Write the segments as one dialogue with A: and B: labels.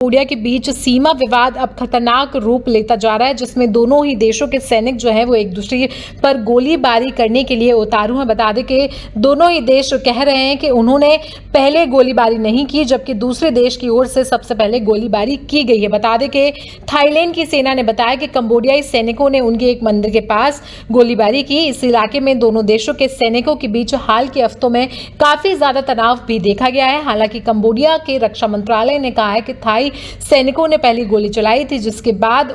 A: Cambodia के बीच सीमा विवाद अब खतरनाक रूप लेता जा रहा है, जिसमें दोनों ही देशों के सैनिक जो है वो एक दूसरे पर गोलीबारी करने के लिए उतारू हैं। बता दें कि दोनों ही देश कह रहे हैं कि उन्होंने पहले गोलीबारी नहीं की, जबकि दूसरे देश की ओर से सबसे पहले गोलीबारी की गई है। बता दें कि थाईलैंड की सेना ने बताया कि कंबोडियाई सैनिकों ने उनके एक मंदिर के पास गोलीबारी की। इस इलाके में दोनों देशों के सैनिकों के बीच हाल के हफ्तों में काफी ज्यादा तनाव भी देखा गया है। हालांकि कंबोडिया के रक्षा मंत्रालय ने कहा है कि थाई सैनिकों ने पहली गोली चलाई थी, जिसके बाद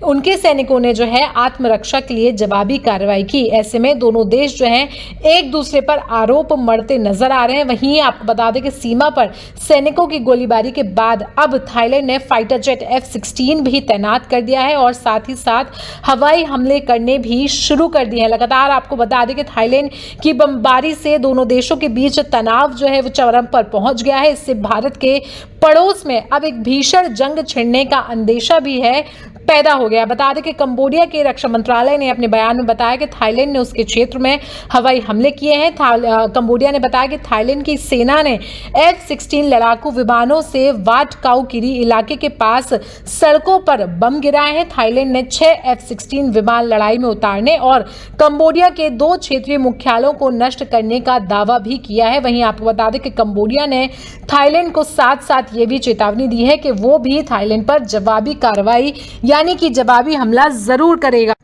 A: उनके सैनिकों ने जो है आत्मरक्षा के लिए जवाबी कार्रवाई की। ऐसे में दोनों देश जो हैं एक दूसरे पर आरोप मढ़ते नजर आ रहे हैं। वहीं आपको बता दें कि सीमा पर सैनिकों की गोलीबारी के बाद अब थाईलैंड ने फाइटर जेट F-16 भी तैनात कर दिया है और साथ ही साथ हवाई हमले करने भी शुरू कर दिए हैं। लगातार आपको बता दें कि थाईलैंड की बमबारी से दोनों देशों के बीच तनाव जो है वो चरम पर पहुंच गया है। इससे भारत के पड़ोस में अब एक भीषण जंग छिड़ने का अंदेशा भी है पैदा हो गया। बता दें कि कंबोडिया के रक्षा मंत्रालय ने अपने बयान में बताया कि थाईलैंड ने उसके क्षेत्र में हवाई हमले किए हैं। कंबोडिया ने बताया कि थाईलैंड की सेना ने F-16 लड़ाकू विमानों से वाट काउकिरी इलाके के पास सड़कों पर बम गिराए हैं। थाईलैंड ने 6 F-16 विमान लड़ाई में उतारने और कंबोडिया के 2 क्षेत्रीय मुख्यालयों को नष्ट करने का दावा भी किया है। वहीं आपको बता दें कि कंबोडिया ने थाईलैंड को साथ साथ ये भी चेतावनी दी है कि वो भी थाईलैंड पर जवाबी कार्रवाई यानी कि जवाबी हमला जरूर करेगा।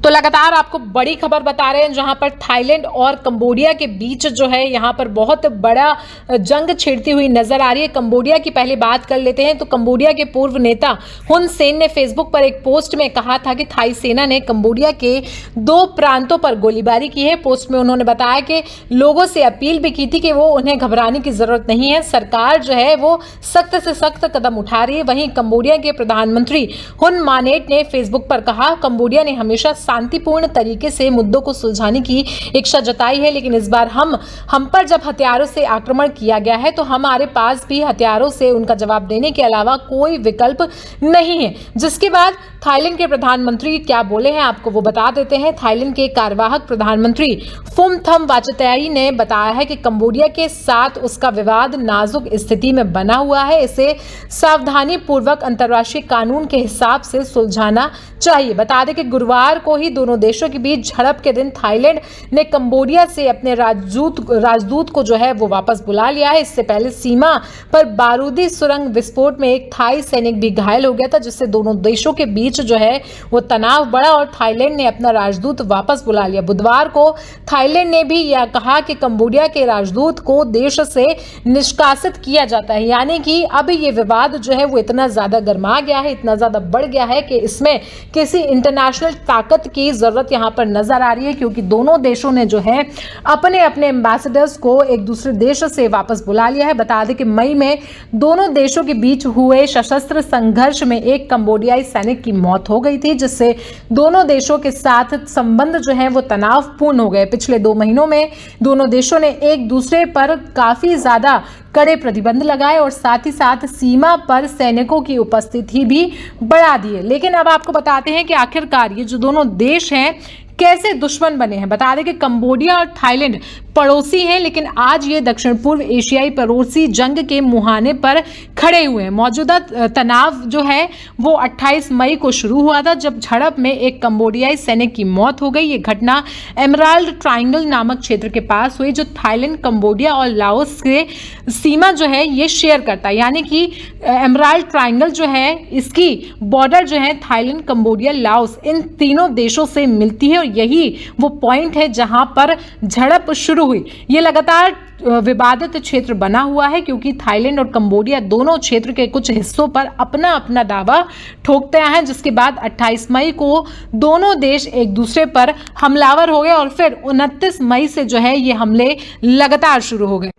A: तो लगातार आपको बड़ी खबर बता रहे हैं, जहां पर थाईलैंड और कंबोडिया के बीच जो है यहां पर बहुत बड़ा जंग छिड़ती हुई नजर आ रही है। कंबोडिया की पहले बात कर लेते हैं। तो कंबोडिया के पूर्व नेता हुन सेन ने फेसबुक पर एक पोस्ट में कहा था कि थाई सेना ने कंबोडिया के 2 प्रांतों पर गोलीबारी की है। पोस्ट में उन्होंने बताया कि लोगों से अपील भी की थी कि वो उन्हें घबराने की जरूरत नहीं है, सरकार जो है वो सख्त से सख्त कदम उठा रही है। वहीं कंबोडिया के प्रधानमंत्री हुन मानेट ने फेसबुक पर कहा, कंबोडिया ने हमेशा शांतिपूर्ण तरीके से मुद्दों को सुलझाने की इच्छा जताई है, लेकिन इस बार हम पर जब हथियारों से आक्रमण किया गया है तो हमारे पास भी हथियारों से उनका जवाब देने के अलावा कोई विकल्प नहीं है। जिसके बाद थाईलैंड के प्रधानमंत्री क्या बोले हैं आपको वो बता देते हैं। थाईलैंड के कार्यवाहक प्रधानमंत्री फुमथम वाचताई ने बताया है कि कंबोडिया के साथ उसका विवाद नाजुक स्थिति में बना हुआ है, इसे सावधानी पूर्वक अंतर्राष्ट्रीय कानून के हिसाब से सुलझाना चाहिए। बता दें कि गुरुवार को ही दोनों देशों के बीच झड़प के दिन थाईलैंड ने कंबोडिया से अपने राजदूत को जो है वो वापस बुला लिया है। इससे पहले सीमा पर बारूदी सुरंग विस्फोट में एक थाई सैनिक भी घायल हो गया था, जिससे दोनों देशों के बीच जो है वो तनाव बढ़ा और थाईलैंड ने अपना राजदूत वापस बुला लिया। बुधवार को थाईलैंड ने भी यह कहा कि कंबोडिया के राजदूत को देश से निष्कासित किया जाता है, यानी कि अब ये विवाद जो है वो इतना ज्यादा गर्मा गया है, इतना ज्यादा बढ़ गया है कि इसमें किसी इंटरनेशनल ताकत की जरूरत यहां पर नजर आ रही है, क्योंकि दोनों देशों ने जो है अपने अपने एम्बेसडर्स को एक दूसरे देश से वापस बुला लिया है। बता दें कि मई में दोनों देशों के बीच हुए सशस्त्र संघर्ष में एक कंबोडियाई सैनिक की मौत हो गई थी, जिससे दोनों देशों के साथ संबंध जो है वो तनावपूर्ण हो गए। पिछले 2 महीनों में दोनों देशों ने एक दूसरे पर काफी ज्यादा कड़े प्रतिबंध लगाए और साथ ही साथ सीमा पर सैनिकों की उपस्थिति भी बढ़ा दी है। लेकिन अब आपको बताते हैं कि आखिरकार ये जो दोनों देश हैं कैसे दुश्मन बने हैं। बता दें कि कंबोडिया और थाईलैंड पड़ोसी हैं, लेकिन आज ये दक्षिण पूर्व एशियाई पड़ोसी जंग के मुहाने पर खड़े हुए हैं। मौजूदा तनाव जो है वो 28 मई को शुरू हुआ था, जब झड़प में एक कंबोडियाई सैनिक की मौत हो गई। ये घटना एमराल्ड ट्रायंगल नामक क्षेत्र के पास हुई, जो थाईलैंड, कंबोडिया और लाओस के सीमा जो है ये शेयर करता है। यानी कि एमराल्ड ट्रायंगल जो है इसकी बॉर्डर जो है थाईलैंड, कंबोडिया, लाओस इन तीनों देशों से मिलती है और यही वो पॉइंट है जहां पर झड़प शुरू हुई। ये लगातार विवादित क्षेत्र बना हुआ है, क्योंकि थाईलैंड और कंबोडिया दोनों क्षेत्र के कुछ हिस्सों पर अपना अपना दावा ठोकते हैं, जिसके बाद 28 मई को दोनों देश एक दूसरे पर हमलावर हो गए और फिर 29 मई से जो है ये हमले लगातार शुरू हो गए।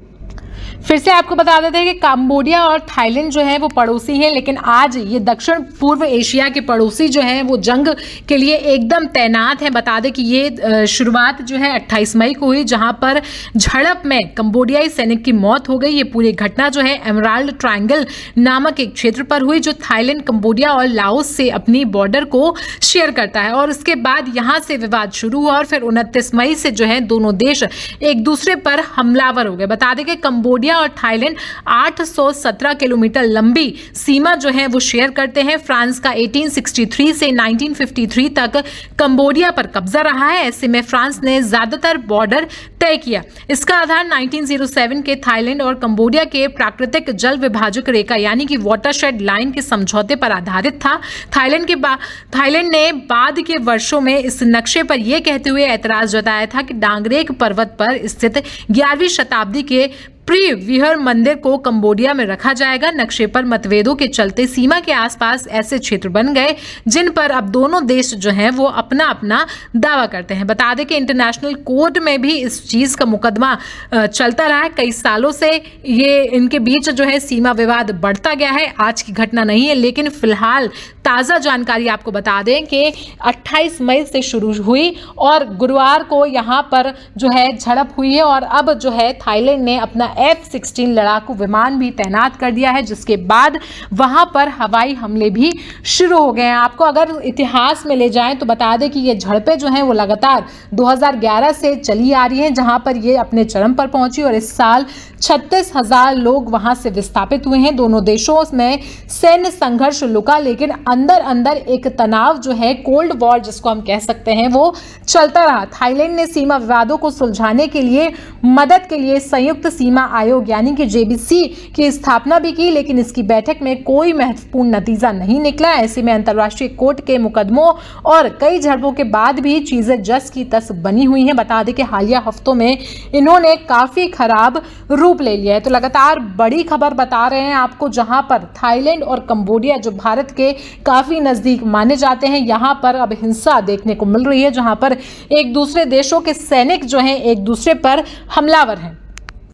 A: फिर से आपको बता देते हैं कि कंबोडिया और थाईलैंड जो है वो पड़ोसी हैं, लेकिन आज ये दक्षिण पूर्व एशिया के पड़ोसी जो है वो जंग के लिए एकदम तैनात है। बता दें कि ये शुरुआत जो है 28 मई को हुई, जहां पर झड़प में कंबोडियाई सैनिक की मौत हो गई। ये पूरी घटना जो है एमराल्ड ट्रायंगल नामक एक क्षेत्र पर हुई, जो थाईलैंड, कंबोडिया और लाओस से अपनी बॉर्डर को शेयर करता है। और उसके बाद यहाँ से विवाद शुरू हुआ और फिर 29 मई से जो है दोनों देश एक दूसरे पर हमलावर हो गए। बता दें कि कंबोडिया कंबोडिया और थाईलैंड 817 किलोमीटर लंबी सीमा जो है वो शेयर करते हैं। फ्रांस का 1863 से 1953 तक कंबोडिया पर कब्जा रहा है। ऐसे में फ्रांस ने ज्यादातर बॉर्डर तय किया। इसका आधार 1907 के थाईलैंड और कंबोडिया के प्राकृतिक जल विभाजक रेखा यानी कि वाटरशेड लाइन के समझौते पर आधारित था। थाईलैंड ने बाद के वर्षों में इस नक्शे पर यह कहते हुए ऐतराज जताया था कि डांगरेक पर्वत पर स्थित 11वीं शताब्दी के प्री विहर मंदिर को कंबोडिया में रखा जाएगा। नक्शे पर मतभेदों के चलते सीमा के आसपास ऐसे क्षेत्र बन गए जिन पर अब दोनों देश जो हैं वो अपना अपना दावा करते हैं। बता दें कि इंटरनेशनल कोर्ट में भी इस चीज का मुकदमा चलता रहा है। कई सालों से ये इनके बीच जो है सीमा विवाद बढ़ता गया है। आज की घटना नहीं है, लेकिन फिलहाल ताज़ा जानकारी आपको बता दें कि 28 मई से शुरू हुई और गुरुवार को यहाँ पर जो है झड़प हुई है और अब जो है थाईलैंड ने अपना F-16 लड़ाकू विमान भी तैनात कर दिया है, जिसके बाद वहां पर हवाई हमले भी शुरू हो गए हैं। आपको अगर इतिहास में ले जाएं तो बता दें कि ये झड़पें जो हैं वो लगातार 2011 से चली आ रही हैं, जहां पर ये अपने चरम पर पहुंची और इस साल 36,000 लोग वहां से विस्थापित हुए हैं। दोनों देशों में सैन्य संघर्ष लुका, लेकिन अंदर अंदर एक तनाव जो है, कोल्ड वॉर जिसको हम कह सकते हैं, वो चलता रहा। थाईलैंड ने सीमा विवादों को सुलझाने के लिए मदद के लिए संयुक्त सीमा आयोग यानी कि JBC की स्थापना भी की, लेकिन इसकी बैठक में कोई महत्वपूर्ण नतीजा नहीं निकला। ऐसे में अंतर्राष्ट्रीय कोर्ट के मुकदमों और कई झड़पों के बाद भी चीजें जस की तस बनी हुई हैं। बता दें कि हालिया हफ्तों में इन्होंने काफी खराब रूप ले लिया है। तो लगातार बड़ी खबर बता रहे हैं आपको, जहां पर थाईलैंड और कंबोडिया जो भारत के काफी नजदीक माने जाते हैं, यहां पर अब हिंसा देखने को मिल रही है, जहां पर एक दूसरे देशों के सैनिक जो हैं एक दूसरे पर हमलावर हैं।